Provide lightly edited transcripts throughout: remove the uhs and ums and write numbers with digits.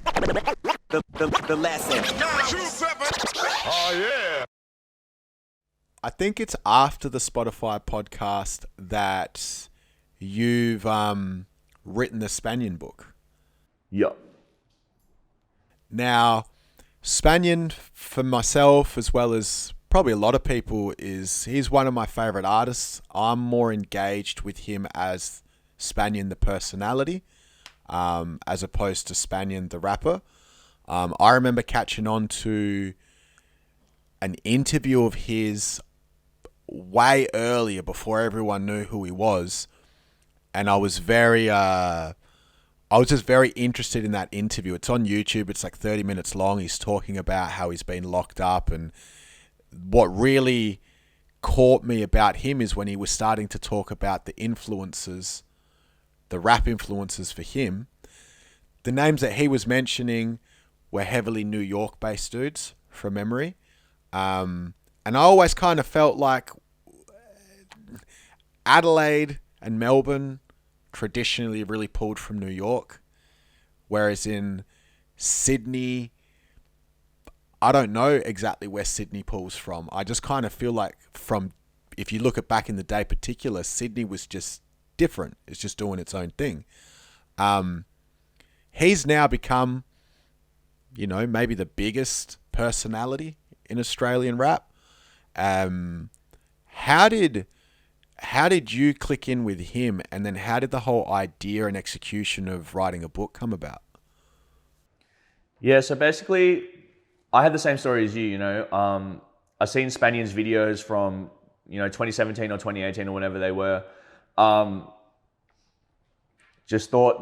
The lesson. Oh, yeah. I think it's after the Spotify podcast that you've written the Spanian book. Yup. Now, Spanian, for myself, as well as probably a lot of people, he's one of my favorite artists. I'm more engaged with him as Spanian the personality, as opposed to Spanian the rapper. I remember catching on to an interview of his way earlier, before everyone knew who he was, and I was just very interested in that interview. It's on YouTube. It's like 30 minutes long. He's talking about how he's been locked up, and what really caught me about him is when he was starting to talk about the influences, the rap influences for him. The names that he was mentioning were heavily New York based dudes from memory. And I always kind of felt like Adelaide and Melbourne traditionally really pulled from New York, whereas in Sydney, I don't know exactly where Sydney pulls from. I just kind of feel like if you look at back in the day particular, Sydney was just different. It's just doing its own thing. He's now become, maybe the biggest personality in Australian rap. How did you click in with him, and then how did the whole idea and execution of writing a book come about? Yeah, so basically, I had the same story as you. I've seen Spanian's videos from 2017 or 2018 or whenever they were. Just thought,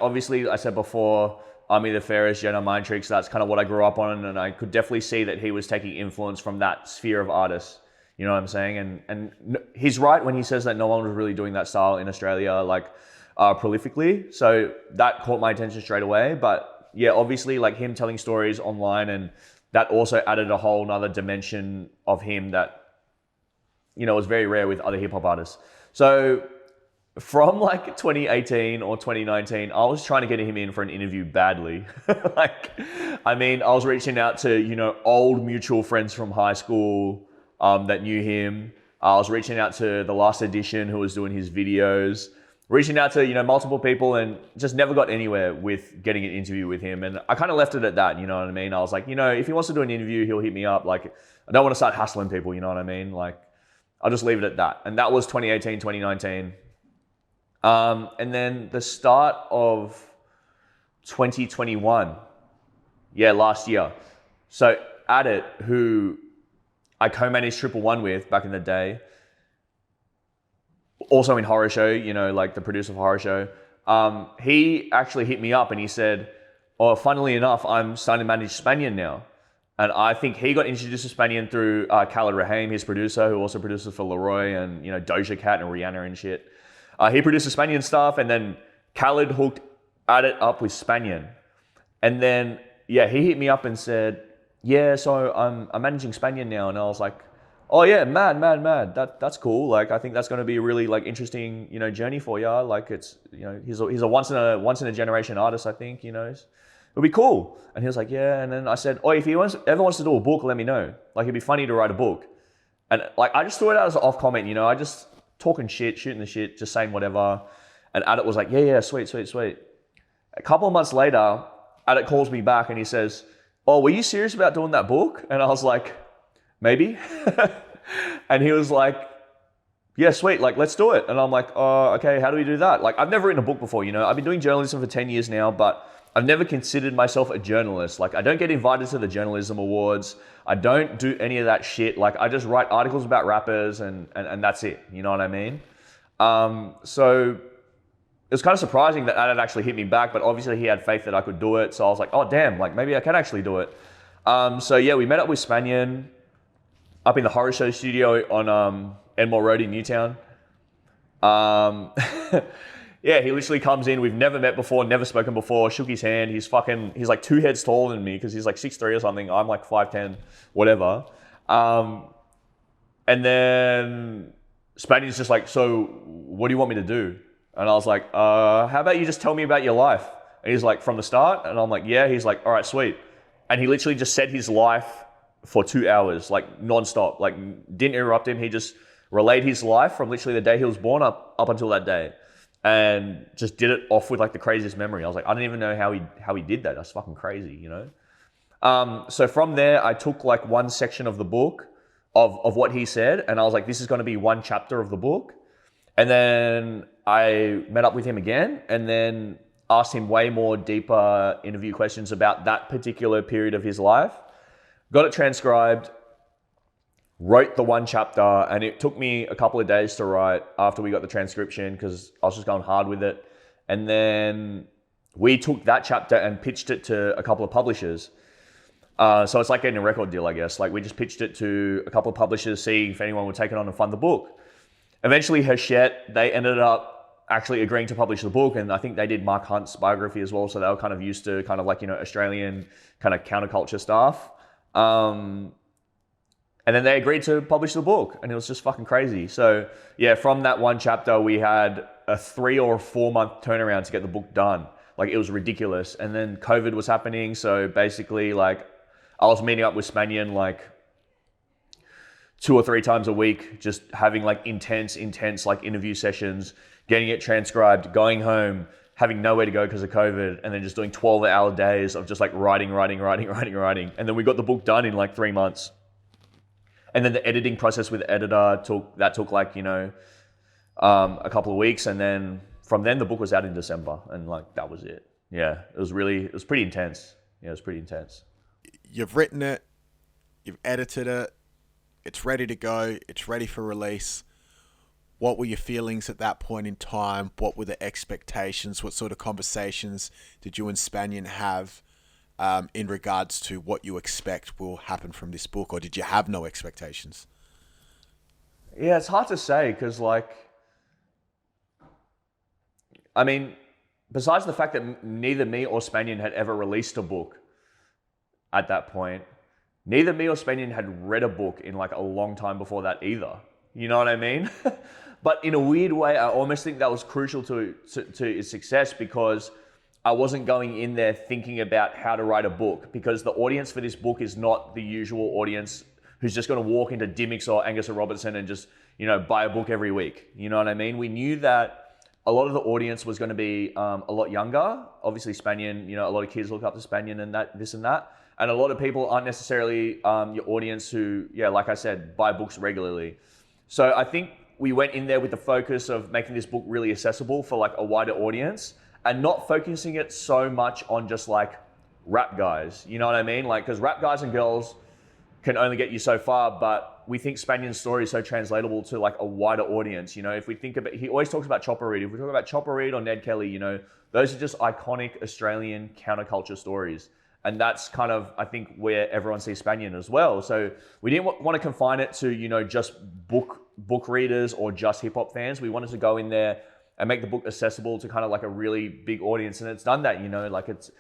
obviously I said before, Army the Fairest, Jenna Mind Tricks, that's kind of what I grew up on, and I could definitely see that he was taking influence from that sphere of artists. You know what I'm saying? And he's right when he says that no one was really doing that style in Australia, prolifically. So that caught my attention straight away. But yeah, obviously, him telling stories online, and that also added a whole nother dimension of him that, was very rare with other hip hop artists. So from 2018 or 2019, I was trying to get him in for an interview badly. I was reaching out to, old mutual friends from high school that knew him. I was reaching out to the Last Edition, who was doing his videos, reaching out to, multiple people, and just never got anywhere with getting an interview with him. And I kind of left it at that, you know what I mean? I was like, if he wants to do an interview, he'll hit me up. I don't want to start hassling people, you know what I mean? I'll just leave it at that. And that was 2018, 2019. And then the start of 2021, last year. So Adit, who I co-managed Triple One with back in the day, also in Horror Show, the producer of Horror Show, he actually hit me up and he said, oh, funnily enough, I'm starting to manage Spanian now. And I think he got introduced to Spanian through Khaled Rahim, his producer, who also produces for Leroy and, Doja Cat and Rihanna and shit. He produced the Spanian stuff, and then Khaled hooked Adit up with Spanian. And then, he hit me up and said, so I'm managing Spanian now. And I was like, oh yeah, mad. That's cool. I think that's going to be a really interesting, journey for you. It's, he's a once in a generation artist, I think, it'll be cool. And he was like, yeah. And then I said, oh, if he ever wants to do a book, let me know. It'd be funny to write a book. And I just threw it out as an off comment, I just talking shit, shooting the shit, just saying whatever. And Adit was like, yeah, sweet. A couple of months later, Adit calls me back and he says, oh, were you serious about doing that book? And I was like, maybe. And he was like, yeah, sweet, let's do it. And I'm like, oh, okay, how do we do that? I've never written a book before, I've been doing journalism for 10 years now, but I've never considered myself a journalist. I don't get invited to the journalism awards. I don't do any of that shit. I just write articles about rappers and that's it. You know what I mean? So it was kind of surprising that Adit actually hit me back, but obviously he had faith that I could do it. So I was like, oh damn, maybe I can actually do it. We met up with Spanian up in the Horror Show studio on Enmore Road in Newtown. He literally comes in. We've never met before, never spoken before, shook his hand. He's 2 heads taller than me because he's 6'3" or something. I'm 5'10", whatever. And then Spanian's just so what do you want me to do? And I was like, how about you just tell me about your life? And he's like, from the start? And I'm like, yeah. He's like, all right, sweet. And he literally just said his life for 2 hours, like nonstop, like didn't interrupt him. He just relayed his life from literally the day he was born up until that day, and just did it off with like the craziest memory. I was like, I don't even know how he did that. That's fucking crazy, you know? So from there, I took like one section of the book of what he said, and I was like, this is going to be one chapter of the book. And then I met up with him again, and then asked him way more deeper interview questions about that particular period of his life. Got it transcribed, wrote the one chapter, and it took me a couple of days to write after we got the transcription because I was just going hard with it. And then we took that chapter and pitched it to a couple of publishers. So it's like getting a record deal, I guess. Like we just pitched it to a couple of publishers, seeing if anyone would take it on and fund the book. Eventually, Hachette, they ended up actually agreeing to publish the book, and I think they did Mark Hunt's biography as well, so they were kind of used to kind of like, you know, Australian kind of counterculture stuff. And then they agreed to publish the book, and it was just fucking crazy. So yeah, from that one chapter, we had a 3 or 4 month turnaround to get the book done. Like it was ridiculous. And then COVID was happening, so basically like I was meeting up with Spanian like 2 or 3 times a week, just having like intense like interview sessions, getting it transcribed, going home, having nowhere to go because of COVID, and then just doing 12-hour days of just like writing. And then we got the book done in like 3 months. And then the editing process with the editor took like, you know, a couple of weeks. And then from then the book was out in December, and like that was it. Yeah, it was pretty intense. Yeah, it was pretty intense. You've written it, you've edited it, it's ready to go, it's ready for release. What were your feelings at that point in time? What were the expectations? What sort of conversations did you and Spanian have in regards to what you expect will happen from this book? Or did you have no expectations? Yeah, it's hard to say because, like, I mean, besides the fact that neither me or Spanian had ever released a book at that point, neither me or Spanian had read a book in like a long time before that either. You know what I mean? But in a weird way, I almost think that was crucial to its success, because I wasn't going in there thinking about how to write a book, because the audience for this book is not the usual audience who's just going to walk into Dimmicks or Angus or Robertson and just, you know, buy a book every week. You know what I mean? We knew that a lot of the audience was going to be a lot younger. Obviously, Spanian, you know, a lot of kids look up to Spanian and that, this and that. And a lot of people aren't necessarily your audience who, yeah, like I said, buy books regularly. So I think we went in there with the focus of making this book really accessible for like a wider audience, and not focusing it so much on just like rap guys. You know what I mean? Like, because rap guys and girls can only get you so far, but we think Spanian's story is so translatable to like a wider audience. You know, if we think about, he always talks about Chopper Read. If we talk about Chopper Read or Ned Kelly, you know, those are just iconic Australian counterculture stories. And that's kind of, I think, where everyone sees Spanian as well. So we didn't want to confine it to, you know, just book readers or just hip hop fans. We wanted to go in there and make the book accessible to kind of like a really big audience. And it's done that, you know, like it's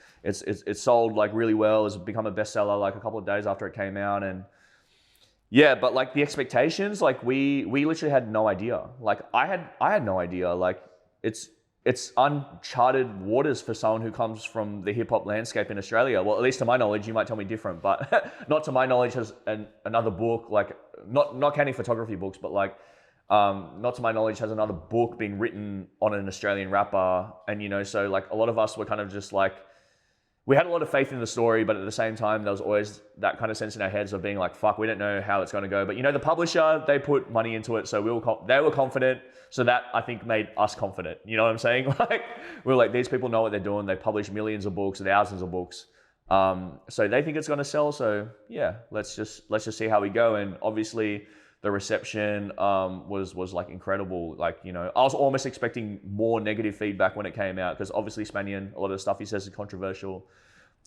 sold like really well. It's become a bestseller like a couple of days after it came out. And yeah, but like the expectations, like we literally had no idea. Like I had no idea. Like it's uncharted waters for someone who comes from the hip hop landscape in Australia. Well, at least to my knowledge, you might tell me different, but not to my knowledge has another book, like not counting photography books, but like not to my knowledge has another book being written on an Australian rapper. And, you know, so like a lot of us were kind of just like, we had a lot of faith in the story, but at the same time, there was always that kind of sense in our heads of being like, fuck, we don't know how it's going to go. But, you know, the publisher, they put money into it. So they were confident. So that, I think, made us confident. You know what I'm saying? Like, we were like, these people know what they're doing. They publish millions of books, thousands of books. So they think it's going to sell. So yeah, let's just see how we go. And obviously the reception was like incredible. Like, you know, I was almost expecting more negative feedback when it came out, because obviously Spanian, a lot of the stuff he says is controversial.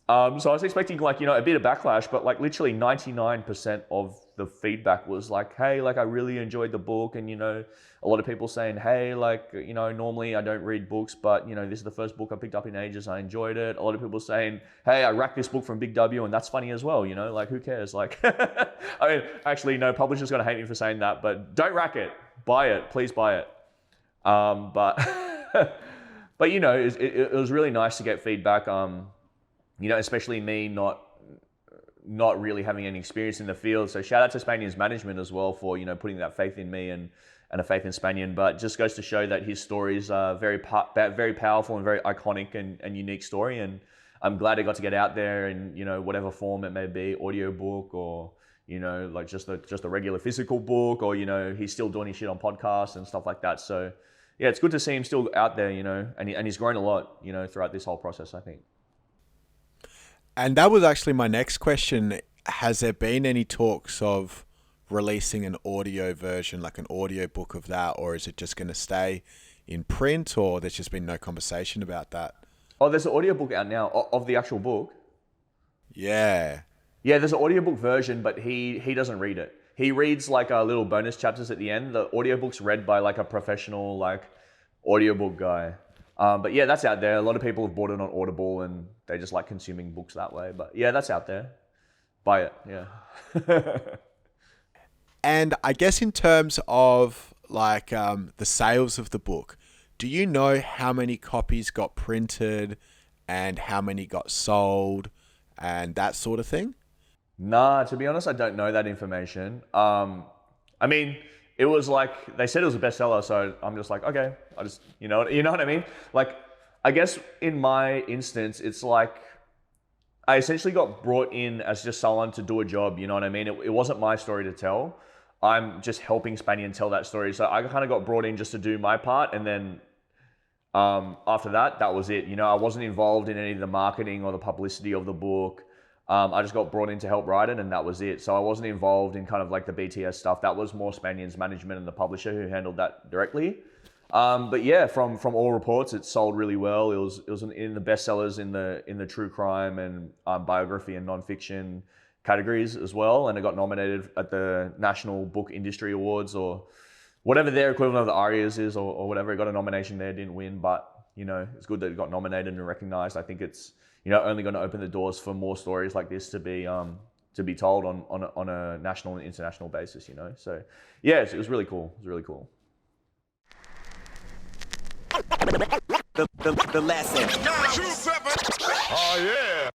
So I was expecting like, you know, a bit of backlash, but like literally 99% of the feedback was like, hey, like I really enjoyed the book. And, you know, a lot of people saying, hey, like, you know, normally I don't read books, but, you know, this is the first book I picked up in ages. I enjoyed it. A lot of people saying, hey, I racked this book from Big W, and that's funny as well. You know, like who cares? Like, I mean, actually, no publisher's going to hate me for saying that, but don't rack it. Buy it. Please buy it. But But you know, it was really nice to get feedback. You know, especially me not really having any experience in the field. So shout out to Spanian's management as well for, you know, putting that faith in me and a faith in Spanian. But just goes to show that his stories are very powerful and very iconic and unique story. And I'm glad it got to get out there in, you know, whatever form it may be, audio book or, you know, like just a regular physical book, or, you know, he's still doing his shit on podcasts and stuff like that. So yeah, it's good to see him still out there, you know, and he's grown a lot, you know, throughout this whole process, I think. And that was actually my next question. Has there been any talks of releasing an audio version, like an audio book of that, or is it just going to stay in print, or there's just been no conversation about that? Oh, there's an audiobook out now of the actual book. Yeah. Yeah, there's an audiobook version, but he doesn't read it. He reads like little bonus chapters at the end. The audiobook's read by like a professional like audiobook guy. But yeah, that's out there. A lot of people have bought it on Audible and they just like consuming books that way. But yeah, that's out there. Buy it, yeah. And I guess in terms of like the sales of the book, do you know how many copies got printed and how many got sold and that sort of thing? Nah, to be honest, I don't know that information. I mean, it was like, they said it was a bestseller, so I'm just like, okay, I just, you know what I mean? Like, I guess in my instance, it's like, I essentially got brought in as just someone to do a job, you know what I mean? It wasn't my story to tell. I'm just helping Spanian tell that story. So I kind of got brought in just to do my part, and then after that was it. You know, I wasn't involved in any of the marketing or the publicity of the book. I just got brought in to help write it, and that was it. So I wasn't involved in kind of like the BTS stuff. That was more Spanian's management and the publisher who handled that directly. But yeah, from all reports, it sold really well. It was in the bestsellers in the true crime and biography and nonfiction categories as well, and it got nominated at the National Book Industry Awards, or whatever their equivalent of the ARIAs is, or whatever. It got a nomination there, didn't win, but you know, it's good that it got nominated and recognized. I think it's, you know, only going to open the doors for more stories like this to be told on a national and international basis, you know. So yeah, it was really cool. It was really cool. The lesson. 927. Oh yeah.